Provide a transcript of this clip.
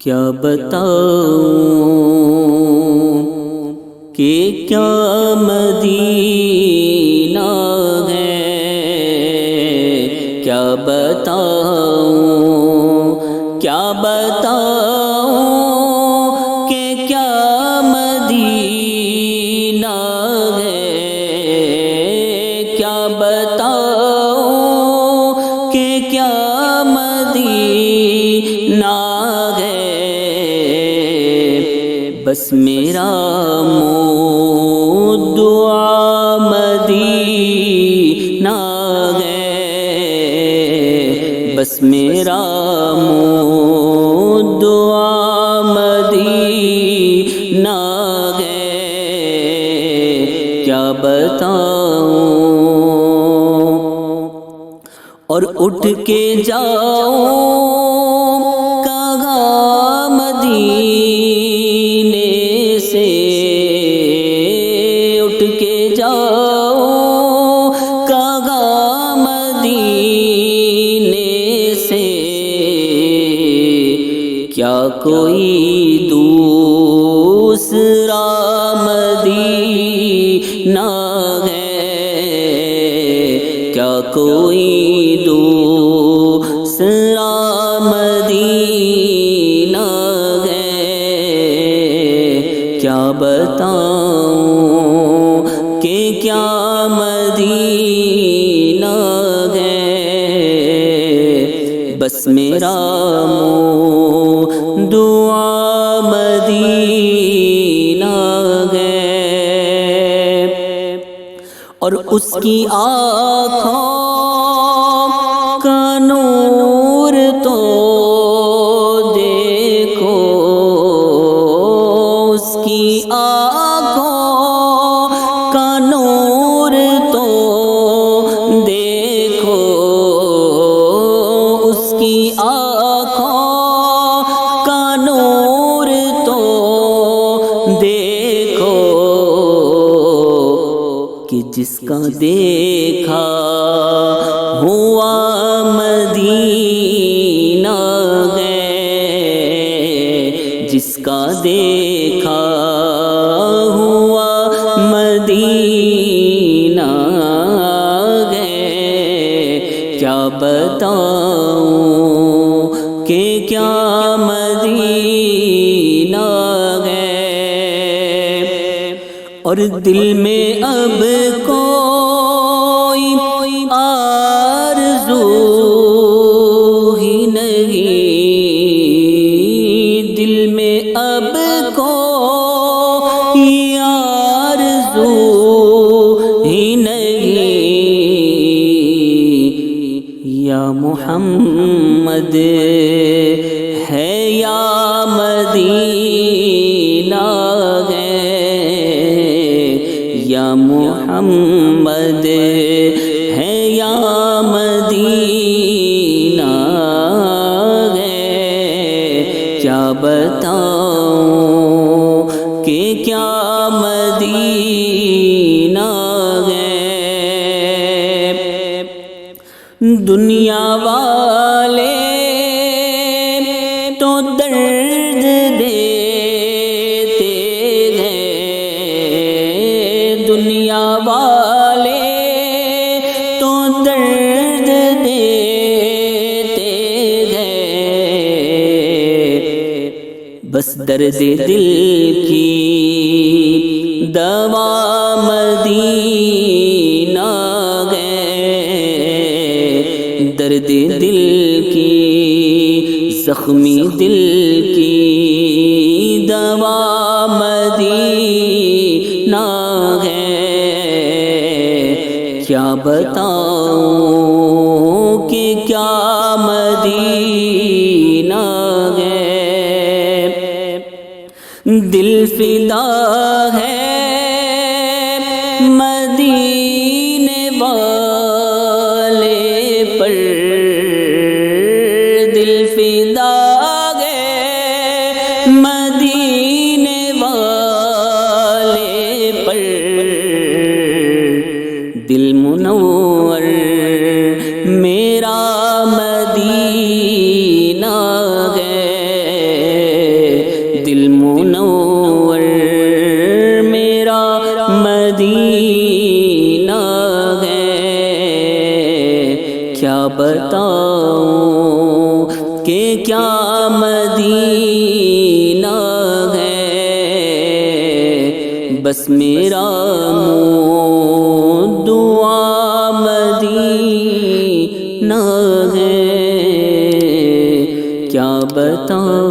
کیا بتاؤں کہ کیا مدینہ ہے، کیا بتاؤں کیا بتاؤں کہ کیا مدینہ ہے، کیا بتاؤں کہ کیا مدینہ ہے، بس میرا منہ دعا مدینہ ہے، بس میرا منہ دعا مدینہ ہے، کیا بتاؤں اور اٹھ کے جاؤں کہاں مدینے سے، اٹھ کے جاؤں کہاں مدینے سے، کیا کوئی دوسرا مدینہ ہے، کیا کوئی دوسرا مدینہ ہے، کیا بتاؤں کہ کیا مدینہ ہے، بس میرا منہ دعا مدینہ ہے، اور اس کی آنکھوں کا نور تو دیکھو، اس کی آنکھوں کا نور تو دیکھو، اس کی آنکھوں کا نور تو دیکھو، کہ جس کا دیکھا ہوا مدینہ ہے، جس کا دیکھا ہوا مدینہ ہے، کیا بتاؤں کہ کیا مدینہ ہے، اور دل میں اب کوئی آرزو ہی نہیں، دل میں اب کوئی آرزو ہی نہیں، یا محمد ہے یا مدینہ ہے، یا محمد ہے یا مدینہ ہے، کیا بتاؤں کہ کیا مدینہ ہے، دنیا والے تو درد دیتے ہیں، دنیا والے تو درد دیتے ہیں، بس درد دل کی دوا مدینہ ہے، درد دل کی زخمی دل کی دوا مدینہ ہے، کیا بتاؤں کہ کیا مدینہ ہے، دل فدا ہے مدینے والے پر، دل فدا ہے مدینے والے پر، دل منور میرا مدینہ ہے، دل منور میرا مدینہ ہے، کیا بتاؤں کہ کیا مدینہ ہے، بس میرا منہ دعا مدینہ ہے، کیا بتاؤں